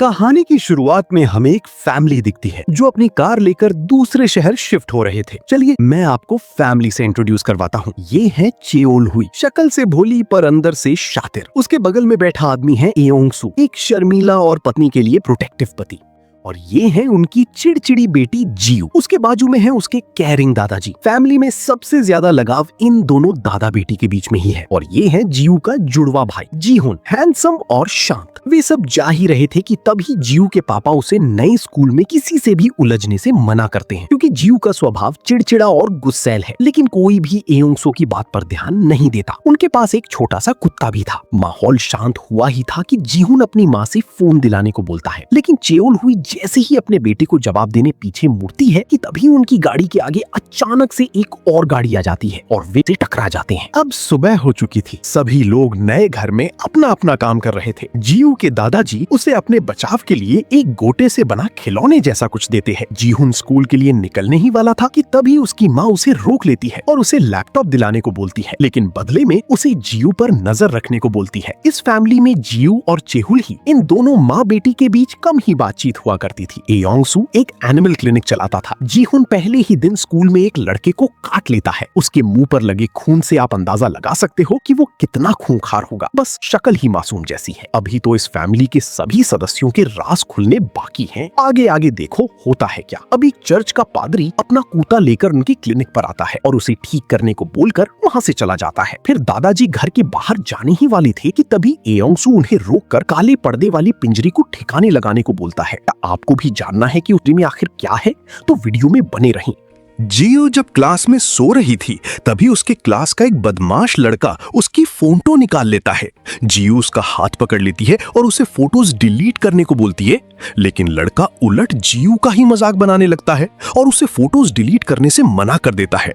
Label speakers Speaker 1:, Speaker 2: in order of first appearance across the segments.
Speaker 1: कहानी की शुरुआत में हमें एक फैमिली दिखती है जो अपनी कार लेकर दूसरे शहर शिफ्ट हो रहे थे। चलिए मैं आपको फैमिली से इंट्रोड्यूस करवाता हूँ। ये है चेओल हुई, शक्ल से भोली पर अंदर से शातिर। उसके बगल में बैठा आदमी है एयोंग सू, एक शर्मीला और पत्नी के लिए प्रोटेक्टिव पति। और ये है उनकी चिड़चिड़ी बेटी जियू। उसके बाजू में है उसके केयरिंग दादाजी। फैमिली में सबसे ज्यादा लगाव इन दोनों दादा बेटी के बीच में ही है। और ये है जियू का जुड़वा भाई जीहुन, हैंडसम और शांत। वे सब जा ही रहे थे कि तभी जियू के पापा उसे नए स्कूल में किसी से भी उलझने से मना करते हैं, क्योंकि जियू का स्वभाव चिड़चिड़ा और गुस्सैल है। लेकिन कोई भी एयोंगसो की बात पर ध्यान नहीं देता। उनके पास एक छोटा सा कुत्ता भी था। माहौल शांत हुआ ही था कि जीहुन अपनी माँ से फोन दिलाने को बोलता है। लेकिन चेओल हुई जैसे ही अपने बेटे को जवाब देने पीछे मुड़ती है कि तभी उनकी गाड़ी के आगे अचानक से एक और गाड़ी आ जाती है और वे टकरा जाते हैं। अब सुबह हो चुकी थी। सभी लोग नए घर में अपना अपना काम कर रहे थे। जियू के दादाजी उसे अपने बचाव के लिए एक गोटे से बना खिलौने जैसा कुछ देते हैं। जीहुन स्कूल के लिए निकलने ही वाला था कि तभी उसकी माँ उसे रोक लेती है और उसे लैपटॉप दिलाने को बोलती है, लेकिन बदले में उसे जियू पर नजर रखने को बोलती है। इस फैमिली में जियू और चेहुल ही, इन दोनों माँ बेटी के बीच कम ही बातचीत हुआ करती थी। एयोंगसू एक एनिमल क्लिनिक चलाता था। जीहुन पहले ही दिन स्कूल में एक लड़के को काट लेता है। उसके मुंह पर लगे खून से आप अंदाजा लगा सकते हो कि वो कितना खूंखार होगा। बस शक्ल ही मासूम जैसी है। अभी तो इस फैमिली के सभी सदस्यों के राज खुलने बाकी हैं। आगे आगे देखो होता है क्या। अभी चर्च का पादरी अपना कुत्ता लेकर उनकी क्लिनिक पर आता है और उसे ठीक करने को बोलकर वहाँ से चला जाता है। फिर दादाजी घर के बाहर जाने ही वाले थे कि तभी एयोंगसू उन्हें रोककर काले पर्दे वाली पिंजरी को ठिकाने लगाने को बोलता है। आपको भी जानना है कि उसमें आखिर क्या है, तो वीडियो में बने रहें।
Speaker 2: जियू जब क्लास में सो रही थी तभी उसके क्लास का एक बदमाश लड़का उसकी फोटो निकाल लेता है। जियू उसका हाथ पकड़ लेती है और उसे फोटोज डिलीट करने को बोलती है, लेकिन लड़का उलट जियू का ही मजाक बनाने लगता है और उसे फोटोज डिलीट करने से मना कर देता है।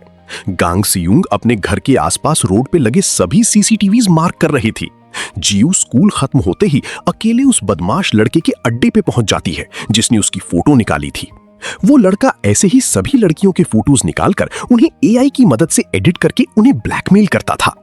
Speaker 2: गांग सियुंग अपने घर के आसपास रोड पे लगे सभी सीसीटीवीज मार्क कर रही थी। जियू स्कूल खत्म होते ही अकेले उस बदमाश लड़के के अड्डे पे पहुंच जाती है जिसने उसकी फोटो निकाली थी। वो लड़का ऐसे ही सभी लड़कियों के फोटोज निकालकर उन्हें एआई की मदद से एडिट करके उन्हें ब्लैकमेल करता था।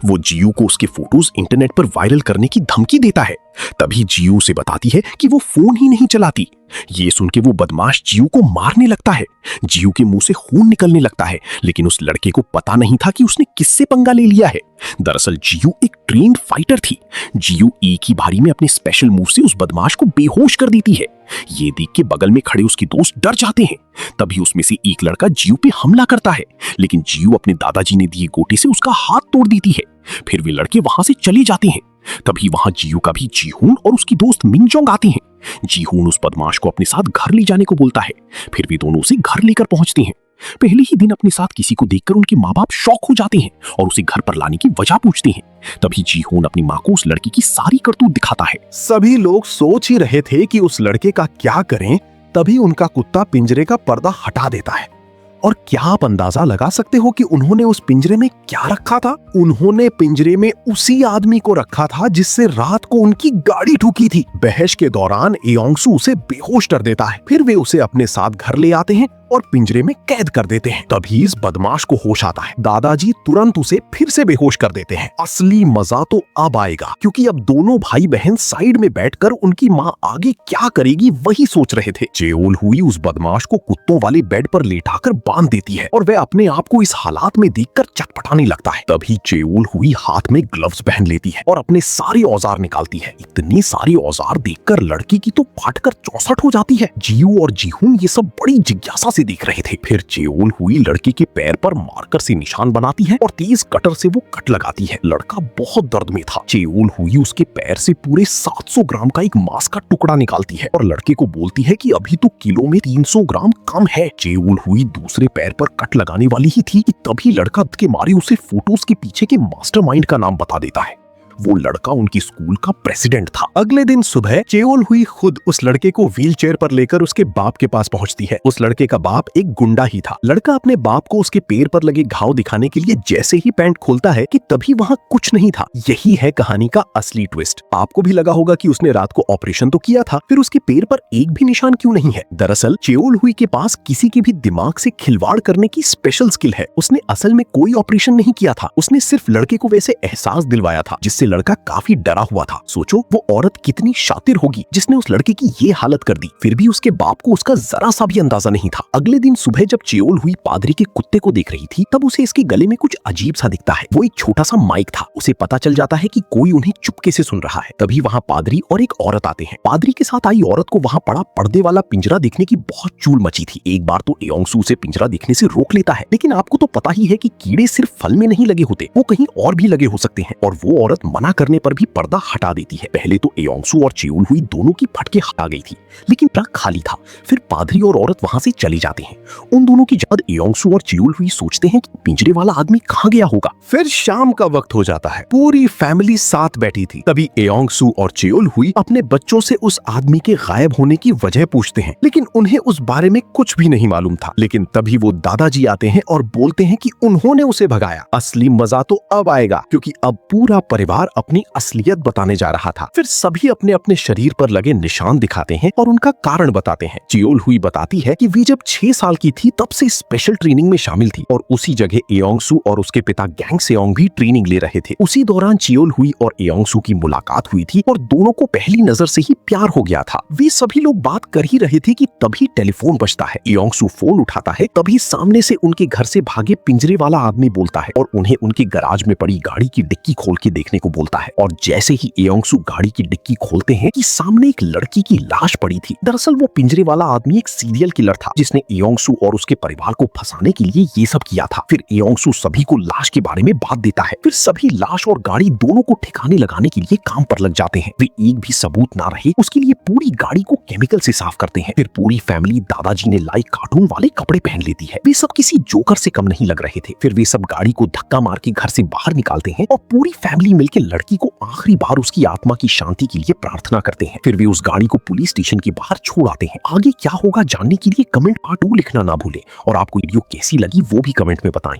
Speaker 2: वो जियू को उसके फोटोज इंटरनेट पर वायरल करने की धमकी देता है। तभी जियू से बताती है कि वो फोन ही नहीं चलाती। ये सुन के वो बदमाश जियू को मारने लगता है। जियू के मुंह से खून निकलने लगता है, लेकिन उस लड़के को पता नहीं था कि उसने किससे पंगा ले लिया है। दरअसल जियू एक ट्रेन्ड फाइटर थी। जियू एक ही बारी में अपने स्पेशल मूव से उस बदमाश को बेहोश कर देती है। ये देख के बगल में खड़े उसके दोस्त डर जाते हैं। तभी उसमें से एक लड़का जियू पे हमला करता है, लेकिन जियू अपने दादाजी ने दिए गोटे से उसका हाथ तोड़ देती है। फिर वे लड़के वहां से चले जाते हैं। तभी वहां जियू का भी जीहुन और उसकी दोस्त मिंगजोंग आती हैं। जीहुन उस बदमाश को अपने साथ घर ले जाने को बोलता है। फिर वे दोनों उसे घर लेकर पहुंचते हैं। पहले ही दिन अपने साथ किसी को देखकर उनके माँ बाप शॉक हो जाते हैं और उसे घर पर लाने की वजह पूछते हैं। तभी जीहुन अपनी माँ को उस लड़की की सारी करतूत दिखाता है।
Speaker 1: सभी लोग सोच ही रहे थे कि उस लड़के का क्या करें, तभी उनका कुत्ता पिंजरे का पर्दा हटा देता है। और क्या आप अंदाजा लगा सकते हो कि उन्होंने उस पिंजरे में क्या रखा था? उन्होंने पिंजरे में उसी आदमी को रखा था जिससे रात को उनकी गाड़ी ठुकी थी। बहस के दौरान एयोंगसू उसे बेहोश कर देता है। फिर वे उसे अपने साथ घर ले आते हैं और पिंजरे में कैद कर देते हैं। तभी इस बदमाश को होश आता है। दादाजी तुरंत उसे फिर से बेहोश कर देते हैं। असली मजा तो अब आएगा, क्योंकि अब दोनों भाई बहन साइड में बैठकर उनकी माँ आगे क्या करेगी वही सोच रहे थे। चेओल हुई उस बदमाश को कुत्तों वाले बेड पर लेटाकर बांध देती है और वह अपने आप को इस हालात में देखकर चटपटाने लगता है। तभी चेओल हुई हाथ में ग्लव्स पहन लेती है और अपने सारे औजार निकालती है। इतनी सारी औजार देखकर लड़की की तो फाटकर चौसठ हो जाती है। जियू और जीहुन ये सब बड़ी जिज्ञासा से देख रहे थे। फिर चेओल हुई लड़के के पैर पर मार्कर से निशान बनाती है और तेज कटर से वो कट लगाती है। लड़का बहुत दर्द में था। चेओल हुई उसके पैर से पूरे 700 ग्राम का एक मांस का टुकड़ा निकालती है और लड़के को बोलती है कि अभी तो किलो में 300 ग्राम कम है। चेओल हुई दूसरे पैर पर कट लगाने वाली ही थी कि तभी लड़का के मारे उसे फोटोज के पीछे के मास्टरमाइंड का नाम बता देता है। वो लड़का उनकी स्कूल का प्रेसिडेंट था। अगले दिन सुबह चेओल हुई खुद उस लड़के को व्हीलचेयर पर लेकर उसके बाप के पास पहुंचती है। उस लड़के का बाप एक गुंडा ही था। लड़का अपने बाप को उसके पैर पर लगे घाव दिखाने के लिए जैसे ही पैंट खोलता है कि तभी वहां कुछ नहीं था। यही है कहानी का असली ट्विस्ट। आपको भी लगा होगा कि उसने रात को ऑपरेशन तो किया था, फिर उसके पैर पर एक भी निशान क्यों नहीं है? दरअसल चेओल हुई के पास किसी के भी दिमाग से खिलवाड़ करने की स्पेशल स्किल है। उसने असल में कोई ऑपरेशन नहीं किया था। उसने सिर्फ लड़के को वैसे एहसास दिलवाया था जिससे लड़का काफी डरा हुआ था। सोचो वो औरत कितनी शातिर होगी जिसने उस लड़के की ये हालत कर दी। फिर भी उसके बाप को उसका जरा सा भी अंदाजा नहीं था। अगले दिन सुबह जब चेओल हुई पादरी के कुत्ते को देख रही थी तब उसे इसके गले में कुछ अजीब सा दिखता है। वो एक छोटा सा माइक था। उसे पता चल जाता है कि कोई उन्हें चुपके से सुन रहा है। तभी वहाँ पादरी और एक औरत आते हैं। पादरी के साथ आई औरत को वहाँ पड़ा पर्दे वाला पिंजरा देखने की बहुत चूल मची थी। एक बार तो एयोंगसू उसे पिंजरा देखने से रोक लेता है, लेकिन आपको तो पता ही है कि कीड़े सिर्फ फल में नहीं लगे होते, वो कहीं और भी लगे हो सकते हैं। और वो औरत मना करने पर भी पर्दा हटा देती है। पहले तो एयोंगसू और चेओल हुई दोनों की फटके हटा गई थी, लेकिन ट्रक खाली था। फिर पादरी और औरत वहां से चले जाते हैं। उन दोनों की याद एयोंगसू और चेओल हुई सोचते हैं कि पिंजरे वाला आदमी कहाँ गया होगा। फिर शाम का वक्त हो जाता है। पूरी फैमिली साथ बैठी थी। तभी एयोंगसू और चेओल हुई अपने बच्चों से उस आदमी के गायब होने की वजह पूछते हैं, लेकिन उन्हें उस बारे में कुछ भी नहीं मालूम था। लेकिन तभी वो दादाजी आते हैं और बोलते हैं कि उन्होंने उसे भगाया। असली मजा तो अब आएगा, क्योंकि अब पूरा परिवार अपनी असलियत बताने जा रहा था। फिर सभी अपने अपने शरीर पर लगे निशान दिखाते हैं और उनका कारण बताते हैं। चेओल हुई बताती है कि वे जब 6 साल की थी तब से स्पेशल ट्रेनिंग में शामिल थी और उसी जगह एयोंगसू और उसके पिता गैंग सेओंग भी ट्रेनिंग ले रहे थे। उसी दौरान चेओल हुई और एयोंगसू की मुलाकात हुई थी और दोनों को पहली नजर से ही प्यार हो गया था। वे सभी लोग बात कर ही रहे थे कि तभी टेलीफोन बजता है। एयोंगसू फोन उठाता है। तभी सामने से उनके घर से भागे पिंजरे वाला आदमी बोलता है और उन्हें उनके गराज में पड़ी गाड़ी की डिक्की खोल के देखने को बोलता है। और जैसे ही एयोंगसू गाड़ी की डिक्की खोलते हैं कि सामने एक लड़की की लाश पड़ी थी। दरअसल वो पिंजरे वाला आदमी एक सीरियल किलर था जिसने एयोंगसू और उसके परिवार को फंसाने के लिए ये सब किया था। फिर एयोंगसू सभी को लाश के बारे में बात देता है। फिर सभी लाश और गाड़ी दोनों को ठिकाने लगाने के लिए काम पर लग जाते हैं। वे एक भी सबूत ना रहे उसके लिए पूरी गाड़ी को केमिकल से साफ करते हैं। फिर पूरी फैमिली दादाजी ने लाई कार्टून वाले कपड़े पहन लेती है। वे सब किसी जोकर से कम नहीं लग रहे थे। फिर वे सब गाड़ी को धक्का मार के घर से बाहर निकालते हैं और पूरी फैमिली मिलकर लड़की को आखिरी बार उसकी आत्मा की शांति के लिए प्रार्थना करते हैं। फिर वे उस गाड़ी को पुलिस स्टेशन के बाहर छोड़ आते हैं। आगे क्या होगा जानने के लिए कमेंट पार्ट 2 लिखना ना भूलें और आपको वीडियो कैसी लगी वो भी कमेंट में बताएं।